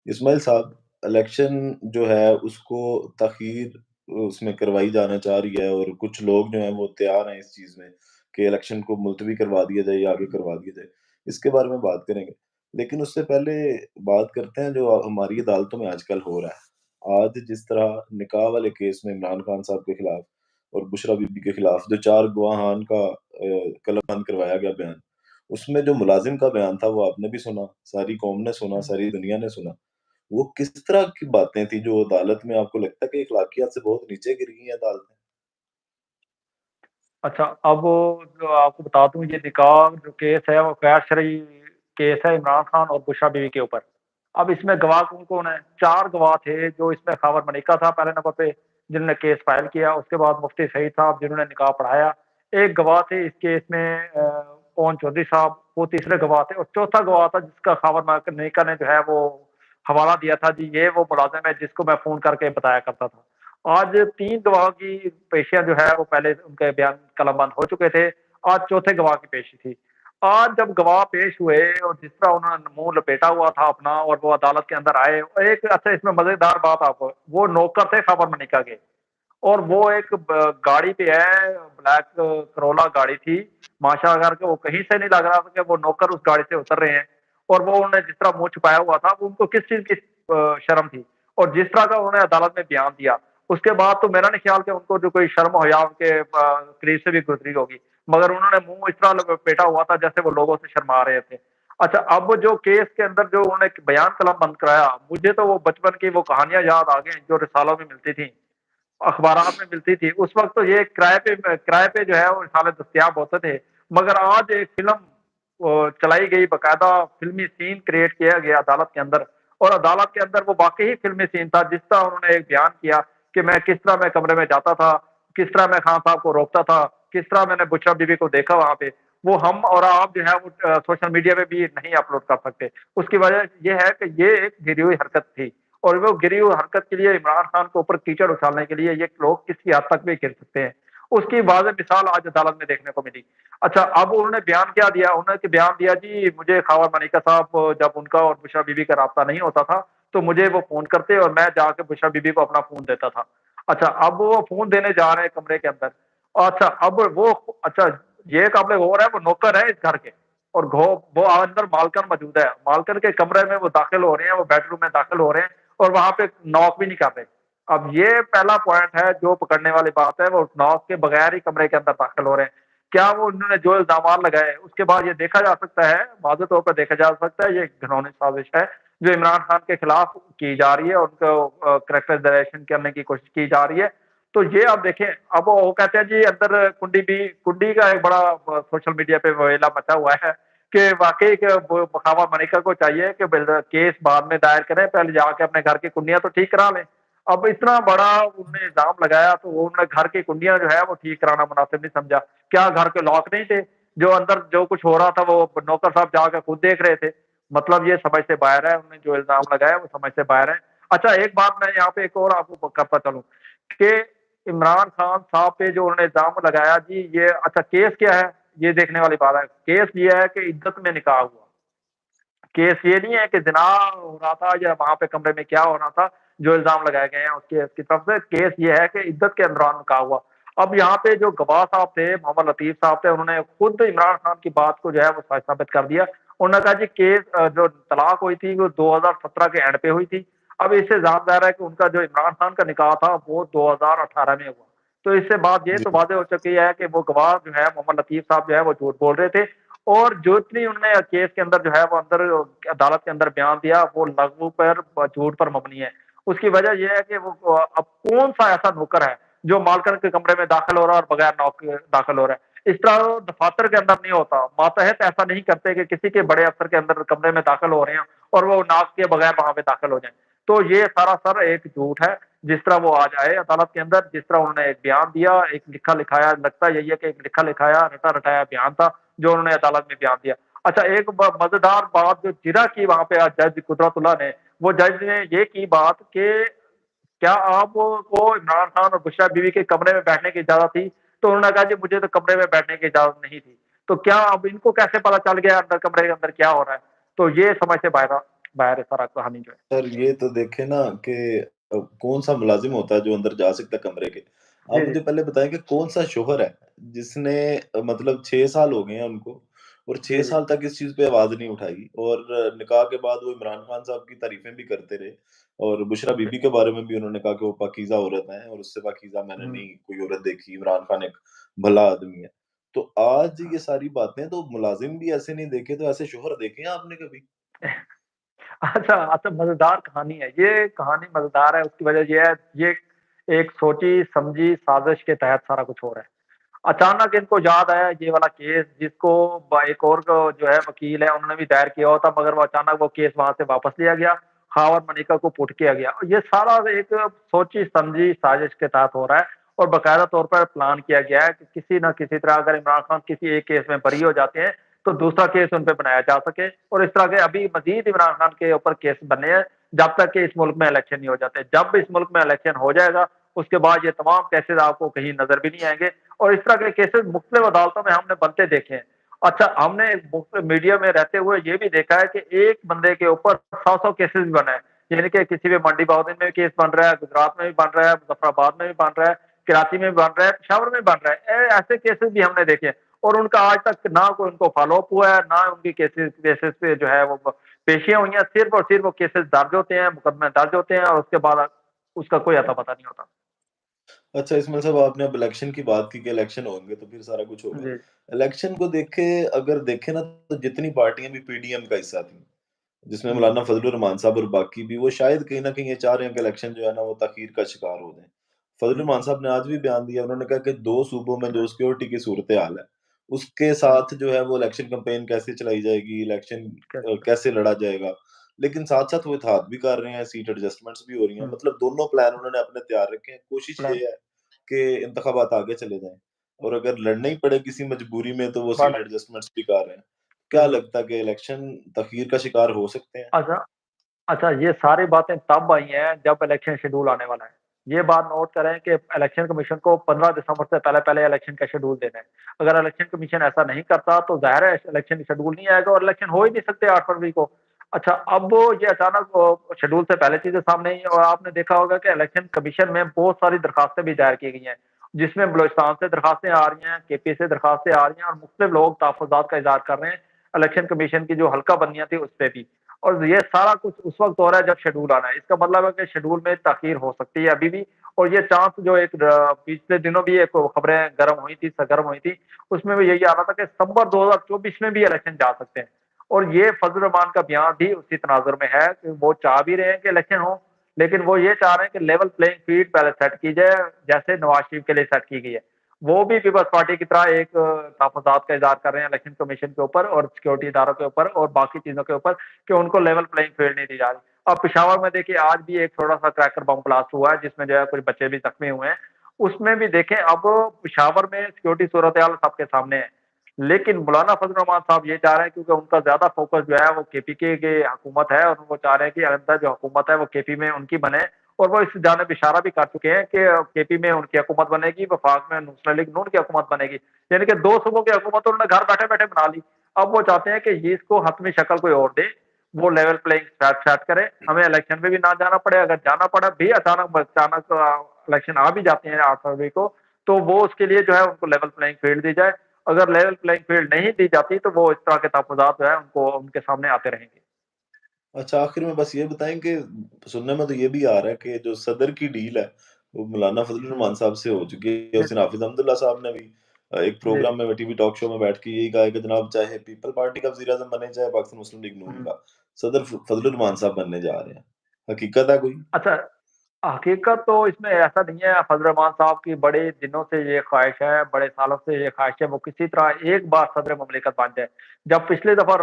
इस्माइल साहब, इलेक्शन जो है उसको ताख़ीर उसमें करवाई जाना चाह रही है और कुछ लोग जो हैं वो तैयार हैं इस चीज़ में कि इलेक्शन को मुलतवी करवा दिया जाए या आगे करवा दिया जाए। इसके बारे में बात करेंगे। लेकिन उससे पहले बात करते हैं जो हमारी अदालतों में आजकल हो रहा है। आज जिस तरह निकाह वाले केस में इमरान खान साहब के खिलाफ और बुशरा बीबी के खिलाफ जो 4 गवाहान का कलमबंद करवाया गया बयान, उसमें जो मुलाज़िम का बयान था वो आपने भी सुना, सारी कौम ने सुना, हुँ। सारी दुनिया ने सुना। वो किस तरह की बातें थी जो अदालत में आपको लगता है कि अखलाकियात से बहुत नीचे गिर गई हैं अदालतें? अच्छा, अब जो आपको बता दूँ ये निकाह जो केस है वो गैर शरई केस है इमरान खान और बुशरा बीवी के ऊपर। अब इसमें गवाह कौन-कौन है? 4 गवाह थे जो इसमें ख़ावर मलिका था पहले नंबर पे जिन्होंने केस फ़ाइल किया, उसके बाद मुफ्ती सईद साहब जिन्होंने निकाह पढ़ाया। एक गवाह थे इस केस में पवन चौधरी साहब, वो तीसरे गवाह थे और चौथा गवाह था जिसका ख़ावर मलिका ने जो है वो हवाला दिया था जी ये वो मुलाज़िम है जिसको मैं फ़ोन करके बताया करता था। आज 3 गवाह की पेशियाँ जो है वो पहले उनके बयान कलमबंद हो चुके थे, आज चौथे गवाह की पेशी थी। आज जब गवाह पेश हुए और जिस तरह उन्होंने मुँह लपेटा हुआ था अपना और वो अदालत के अंदर आए, एक अच्छा इसमें मज़ेदार बात आपको, वो नौकर थे ख़ावर मलिका के और वो एक ब गाड़ी पे है, ब्लैक करोला गाड़ी थी, माशाअल्लाह करके वो कहीं से नहीं लग रहा था कि वो नौकर उस गाड़ी से उतर रहे हैं और वो उन्होंने जिस तरह मुँह छुपाया हुआ था, वो उनको किस चीज़ की शर्म थी और जिस तरह का उन्होंने अदालत में बयान दिया, उसके बाद तो मेरा नहीं ख्याल कि उनको जो कोई शर्म-हया उनके करीब से भी गुज़री होगी। मगर उन्होंने मुँह इस तरह लपेटा हुआ था जैसे वो लोगों से शर्मा रहे थे। अच्छा, अब जो केस के अंदर जो उन्होंने बयान कलमबंद कराया, मुझे तो वो बचपन की वो कहानियाँ याद आ गई जो रिसालों में मिलती थी। अखबारात में मिलती थी। उस वक़्त तो ये किराए पे जो है वो रिसाले दस्तयाब होते थे। मगर आज एक फ़िल्म चलाई गई बाकायदा फ़िल्मी सीन क्रिएट किया गया अदालत के अंदर और अदालत के अंदर वो वाक़ई ही फ़िल्मी सीन था जिस तरह उन्होंने एक बयान किया कि मैं किस तरह मैं कमरे में जाता था, किस तरह मैं खान साहब को रोकता था, किस तरह मैंने बुशरा बीबी को देखा वहाँ पे। वो हम और आप जो है वो सोशल मीडिया पे भी नहीं अपलोड कर सकते। उसकी वजह ये है कि ये एक गिरी हुई हरकत थी। और वो गिरी हुई हरकत के लिए इमरान खान के ऊपर कीचड़ उछालने के लिए ये लोग किसी हद तक भी गिर सकते हैं। उसकी वाज़ेह मिसाल आज अदालत में देखने को मिली। अच्छा, अब उन्होंने बयान क्या दिया? उन्होंने बयान दिया जी मुझे ख़ावर मलिका साहब जब उनका और बुशरा बीबी का राब्ता नहीं होता था, तो मुझे वो फ़ोन करते और मैं जाके बुशरा बीबी को अपना फ़ोन देता था। अच्छा, अब वो फ़ोन देने जा रहे हैं कमरे के अंदर। अच्छा, अब वो अच्छा ये काबिल गौर है वो नौकर है इस घर के और वो अंदर मालकिन मौजूद है। मालकिन के कमरे में वो दाखिल हो रहे हैं, वो बेडरूम में दाखिल हो रहे हैं और वहाँ पे नॉक भी नहीं कर रहे। अब ये पहला पॉइंट है जो पकड़ने वाली बात है, वो नॉक के बगैर ही कमरे के अंदर दाखिल हो रहे हैं। क्या वो उन्होंने जो इल्ज़ामात लगाए, उसके बाद ये देखा जा सकता है, वाज़ेह तौर पर देखा जा सकता है, ये एक घिनौनी साज़िश है, जो इमरान खान के खिलाफ की जा रही है, उनको कैरेक्टराइज़ेशन करने की कोशिश की जा रही है। तो ये आप देखें, अब वो कहते हैं जी अंदर कुंडी का एक बड़ा सोशल मीडिया पे वेला मचा हुआ है कि वाक़ई के वो ख़ावर मलिका को चाहिए कि केस बाद में दायर करें, पहले जाके अपने घर की कुंडियाँ तो ठीक करा लें। अब इतना बड़ा उन्होंने इल्ज़ाम लगाया तो उन्होंने घर की कुंडियाँ जो है वो ठीक कराना मुनासिब नहीं समझा। क्या घर के लॉक नहीं थे? जो अंदर जो कुछ हो रहा था वो नौकर साहब जाके खुद देख रहे थे। मतलब ये समझ से बाहर है, उन्होंने जो इल्ज़ाम लगाया वो समझ से बाहर है। अच्छा, एक बात मैं यहाँ पे एक और आपको करता चलूँ कि इमरान खान साहब पे जो उन्होंने इल्ज़ाम लगाया जी ये अच्छा केस क्या है? ये देखने वाली बात है। केस ये है कि इद्दत में निकाह हुआ। केस ये नहीं है कि ज़िना हो रहा था या वहाँ पे कमरे में क्या हो रहा था, जो इल्ज़ाम लगाए गए हैं उसकी तरफ से। केस ये है कि इद्दत के दौरान निकाह हुआ। अब यहाँ पे जो गवाह साहब थे, मोहम्मद लतीफ़ साहब थे, उन्होंने खुद इमरान खान की बात को जो है वो सच साबित कर दिया। उन्होंने कहा जी केस जो तलाक हुई थी वो 2017 के एंड पे हुई थी। अब इससे ज़ाहिर है कि उनका जो इमरान खान का निकाह था वो 2018 में हुआ। तो इससे बात ये तो जी। वाज़ेह हो चुकी है कि वो गवाह जो है मोहम्मद लतीफ़ साहब जो है वो झूठ बोल रहे थे और जितनी उन्होंने केस के अंदर जो है वो अंदर अदालत के अंदर बयान दिया वो लग़्व पर झूठ पर मबनी है। उसकी वजह ये है कि वो अब कौन-सा ऐसा नौकर है जो मालकिन के कमरे में दाखिल हो रहा है और बगैर नॉक के दाखिल हो रहा है। इस तरह दफ़ातर के अंदर नहीं होता। मातहत ऐसा नहीं करते कि किसी के बड़े अफ़सर के अंदर कमरे में दाखिल हो रहे हैं और वो नॉक के बगैर वहाँ पे दाखिल हो जाएँ। तो ये सरासर एक झूठ है, जिस तरह वो आज आए अदालत के अंदर, जिस तरह उन्होंने एक बयान दिया, एक लिखा-लिखाया लगता यही है कि एक लिखा-लिखाया, रटा-रटाया बयान था, जो उन्होंने अदालत में बयान दिया। अच्छा, एक मज़ेदार बात जो जिरह की वहाँ पे आज जज कुदरतुल्लाह ने, वो जज ने ये की बात कि क्या आपको इमरान खान और बुशरा बीवी के कमरे में बैठने की इजाज़त थी? तो उन्होंने कहा जी मुझे तो कमरे में बैठने की इजाज़त नहीं थी। तो क्या अब इनको कैसे पता चल गया अंदर कमरे के अंदर क्या हो रहा है? तो ये समझ से बाहर था। बाहर है सारा कहानी जो है। सर ये तो देखें ना कि कौन-सा मुलाज़िम होता है जो अंदर जा सकता है कमरे के? आप जी, जी। मुझे पहले बताएँ कि कौन-सा शौहर है जिसने मतलब 6 साल हो गए हैं उनको और 6 जी, जी। साल तक इस चीज़ पे आवाज़ नहीं उठाई और निकाह के बाद वो इमरान खान साहब की तारीफ़ें भी करते रहे और बुशरा जी। बीबी के बारे में भी उन्होंने कहा कि वो पाकीज़ा औरत हैं और उससे पाकीज़ा मैंने हुँ। नहीं कोई औरत देखी, इमरान खान एक भला आदमी है। तो आज ये सारी बातें तो मुलाज़िम भी ऐसे नहीं देखे तो ऐसे शौहर देखे हैं आपने कभी? अच्छा, अच्छा मज़ेदार कहानी है। ये कहानी मज़ेदार है, उसकी वजह ये है, ये एक सोची-समझी साज़िश के तहत सारा कुछ हो रहा है। अचानक इनको याद आया ये वाला केस जिसको एक और को जो है वकील है उन्होंने भी दायर किया हुआ था मगर वो अचानक वो केस वहाँ से वापस लिया गया। ख़ावर मलिका को पुट किया गया। ये सारा एक सोची-समझी साज़िश के तहत हो रहा है और बाकायदा तौर पर प्लान किया गया है कि किसी न किसी तरह अगर इमरान खान किसी एक केस में बरी हो जाते हैं, तो दूसरा केस उन पे बनाया जा सके और इस तरह के अभी मज़ीद इमरान खान के ऊपर केस बने हैं, जब तक कि इस मुल्क में इलेक्शन नहीं हो जाते। जब इस मुल्क में इलेक्शन हो जाएगा, उसके बाद ये तमाम केसेज़ आपको कहीं नज़र भी नहीं आएँगे और इस तरह के केसेज़ मुख्तलिफ अदालतों में हमने बनते देखे हैं। अच्छा, हमने मीडिया में रहते हुए ये भी देखा है कि एक बंदे के ऊपर 100-100 केसेज़ भी बने हैं। यानी कि किसी भी मंडी बहाउद्दीन में केस बन रहा है, गुजरात में भी बन रहा है, मुज़फ्फराबाद में भी बन रहा है, कराची में भी बन रहा है, पेशावर में भी बन रहा है। ऐसे केसेज़ भी हमने देखे हैं और उनका आज तक ना कोई उनको फ़ॉलो अप हुआ है, ना उनकी केसेज़ पे जो है वो पेशियाँ हुई हैं, सिर्फ़ और सिर्फ़ वो केसेज़ दर्ज होते हैं, मुकदमे दर्ज होते हैं और उसके बाद उसका कोई अता-पता नहीं होता। अच्छा, इसमें सब आपने अब इलेक्शन की बात की कि इलेक्शन होंगे तो फिर सारा कुछ होगा। जी। इलेक्शन को देखे अगर देखें ना तो जितनी पार्टियाँ भी पीडीएम का हिस्सा थी, जिसमें हुँ, मौलाना फजलुर रहमान साहब और बाकी भी वो शायद कहीं न कहीं ये चाह रहे हैं कि इलेक्शन जो है ना वो तख़ीर का शिकार हो जाएँ। फजलुर हुँ, रहमान साहब ने आज भी बयान दिया, उन्होंने कहा कि 2 सूबों में जो हुँ, सिक्योरिटी की सूरत-ए-हाल है, उसके हुँ, साथ जो है वो इलेक्शन कैंपेन कैसे चलाई जाएगी, इलेक्शन कैसे कैसे लड़ा जाएगा। लेकिन साथ-साथ वो इत्तेहाद भी कर रहे हैं, सीट एडजस्टमेंट्स भी हो रही हैं, हुँ, मतलब दोनों प्लान उन्होंने अपने तैयार रखे हैं। कोशिश ये प्लान है कि इंतखाबात आगे चले जाएँ और अगर लड़ना ही पड़े किसी मजबूरी में तो वो सीट बड़ा एडजस्टमेंट्स भी कर रहे हैं। क्या बिल्कुल। लगता है कि इलेक्शन तख़ीर का शिकार हो सकते हैं? अच्छा अच्छा, ये सारी बातें तब आई हैं जब इलेक्शन शेड्यूल आने वाला है। ये बात नोट करें कि इलेक्शन कमीशन को 15 दिसंबर से पहले-पहले इलेक्शन का शेड्यूल देना है। अगर इलेक्शन कमीशन ऐसा नहीं करता तो ज़ाहिर है इलेक्शन शेड्यूल नहीं आएगा और इलेक्शन हो ही नहीं सकते 8 फरवरी को। अच्छा, अब वो ये अचानक शेड्यूल से पहले चीज़ें सामने आई हैं और आपने देखा होगा कि इलेक्शन कमीशन में बहुत सारी दरखास्तें भी दायर की गई हैं, जिसमें बलूचिस्तान से दरखास्तें आ रही हैं, केपी से दरखास्तें आ रही हैं और मुख्तलिफ लोग तहफ़्फ़ुज़ात का इज़हार कर रहे हैं, इलेक्शन कमीशन की जो हल्का बंदियाँ थी उस पे भी। और ये सारा कुछ उस वक़्त हो रहा है जब शेड्यूल आना है। इसका मतलब है कि शेड्यूल में ताख़ीर हो सकती है अभी भी और ये चांस जो एक पिछले दिनों भी एक खबरें गर्म हुई थी, सरगर्म हुई थी, उसमें भी यही आ रहा था कि सितंबर 2024 में भी इलेक्शन जा सकते हैं। और ये फज़ल रहमान का बयान भी उसी तनाज़ुर में है कि वो चाह भी रहे हैं कि इलेक्शन हो, लेकिन वो ये चाह रहे हैं कि लेवल प्लेइंग फ़ील्ड पहले सेट की जाए, जैसे नवाज़ शरीफ के लिए सेट की गई है। वो भी पीपल्स पार्टी की तरह एक तहफ़्फ़ुज़ात का इज़हार कर रहे हैं इलेक्शन कमीशन के ऊपर और सिक्योरिटी इदारों के ऊपर और बाकी चीज़ों के ऊपर कि उनको लेवल प्लेइंग फ़ील्ड नहीं दी जा रही। अब पेशावर में देखिए आज भी एक छोटा-सा क्रैकर बम ब्लास्ट हुआ है जिसमें जो है कुछ बच्चे भी ज़ख्मी हुए हैं। उसमें भी देखें अब पेशावर में सिक्योरिटी सूरत-ए-हाल सबके सामने है। लेकिन मौलाना फज़ल रहमान साहब ये चाह रहे हैं क्योंकि उनका ज़्यादा फ़ोकस जो है वो केपीके की हुकूमत है और वो चाह रहे हैं कि आइंदा जो हुकूमत है वो केपी में उनकी बने और वो इस जानिब इशारा भी कर चुके हैं कि केपी में उनकी हुकूमत बनेगी, वफाक में नूसरा लीग नून की हुकूमत बनेगी। यानी कि 2 सूबों की हुकूमत उन्होंने घर बैठे-बैठे बना ली। अब वो चाहते हैं कि ये इसको हतमी शक्ल कोई और दे, वो लेवल प्लेइंग सेट करे, हमें इलेक्शन में भी ना जाना पड़े, अगर जाना पड़ा भी अचानक इलेक्शन आ भी जाते हैं 8 फरवरी को, तो वो उसके लिए जो है उनको लेवल प्लेइंग फील्ड दी जाए। अगर लेवल प्लेइंग फील्ड नहीं दी जाती तो वो इस तरह के तहफ़्फ़ुज़ात जो है उनको उनके सामने आते रहेंगे। अच्छा, आखिर में बस ये बताएँ कि सुनने में तो ये भी आ रहा है कि जो सदर की डील है, वो मौलाना फजल हुँ। रहमान साहब से हो चुकी है। जी, उस दिन हाफ़िज़ अहमदुल्ला साहब ने भी एक जी, प्रोग्राम जी। में टीवी टॉक शो में बैठ के यही कहा है कि जनाब चाहे पीपल पार्टी का वज़ीर-ए-आज़म बने, चाहे पाकिस्तान मुस्लिम लीग नून हुँ। का, सदर फजल रहमान साहब बनने जा रहे हैं। हकीकत है कोई? अच्छा, हकीकत तो इसमें ऐसा नहीं है, फज़ल रहमान साहब की बड़े दिनों से ये ख़्वाहिश है, बड़े सालों से ये ख़्वाहिश है, वो किसी तरह एक बार सदर ममलिकत बन जाए। जब पिछली दफ़ा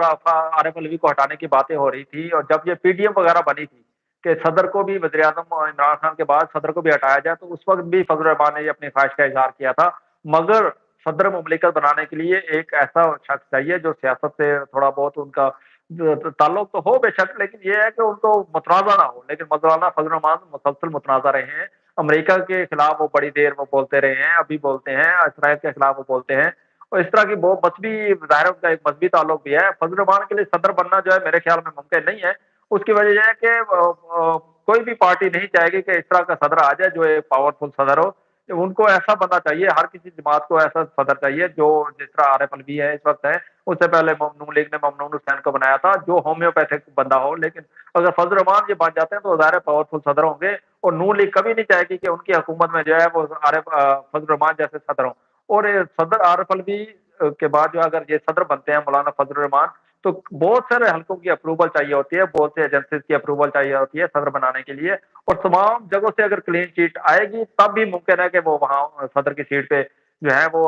आरिफ़ अलवी को हटाने की बातें हो रही थी और जब ये पीडीएम वग़ैरह बनी थी, कि सदर को भी वज़ीर-ए-आज़म इमरान खान के बाद सदर को भी हटाया जाए, तो उस वक़्त भी फज़ल रहमान ने ये अपनी ख़्वाहिश का इज़हार किया था। मगर सदर ममलिकत बनाने के लिए एक ऐसा शख़्स चाहिए जो सियासत से थोड़ा बहुत उनका ताल्लुक तो हो बेशक, लेकिन ये है कि उनको मुतनाज़ा ना हो। लेकिन मौलाना फज़ल रहमान मुसलसल मुतनाज़ा रहे हैं। अमेरिका के खिलाफ वो बड़ी देर वो बोलते रहे हैं, अभी बोलते हैं, इसराइल के खिलाफ वो बोलते हैं और इस तरह की वो मज़हबी ज़ाहिर है उनका एक मज़हबी ताल्लुक भी है। फज़ल रहमान के लिए सदर बनना जो है मेरे ख़्याल में मुमकिन नहीं है उसकी वजह ये है कि कोई भी पार्टी नहीं चाहेगी कि इस तरह का सदर आ जाए जो एक पावरफुल सदर हो। उनको ऐसा बंदा चाहिए, हर किसी जमात को ऐसा सदर चाहिए जो जिस तरह आरिफ अलवी है इस वक़्त है, उससे पहले नून लीग ने ममनून हुसैन को बनाया था, जो होम्योपैथिक बंदा हो। लेकिन अगर फजल रहमान ये बन जाते हैं तो ज़ाहिर है पावरफुल सदर होंगे और नून लीग कभी नहीं चाहेगी कि उनकी हुकूमत में जो है वो फजल रहमान जैसे सदर हों। और सदर आरिफ अलवी के बाद जो अगर ये सदर बनते हैं मौलाना फजल रहमान, तो बहुत सारे हलकों की अप्रूवल चाहिए होती है, बहुत से एजेंसीज़ की अप्रूवल चाहिए होती है सदर बनाने के लिए और तमाम जगहों से अगर क्लीन चिट आएगी तब भी मुमकिन है कि वो वहाँ सदर की सीट पे जो है वो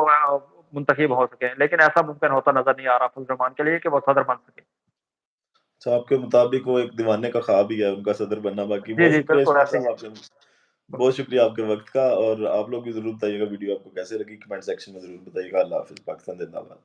मुंतखब हो सकें। लेकिन ऐसा मुमकिन होता नज़र नहीं आ रहा फजल रहमान के लिए कि वो सदर बन सके। अच्छा, आपके मुताबिक वो एक दीवाने का ख्वाब ही है उनका सदर बनना। बाकी जी, बहुत जी, शुक्रिया बिल्कुल इस्माइल ऐसे ही साहब, है। आपने बहुत शुक्रिया आपके वक़्त का, और आप लोग भी ज़रूर बताइएगा वीडियो आपको कैसे लगी, कमेंट सेक्शन में ज़रूर बताइएगा। अल्लाह हाफ़िज़, पाकिस्तान ज़िंदाबाद।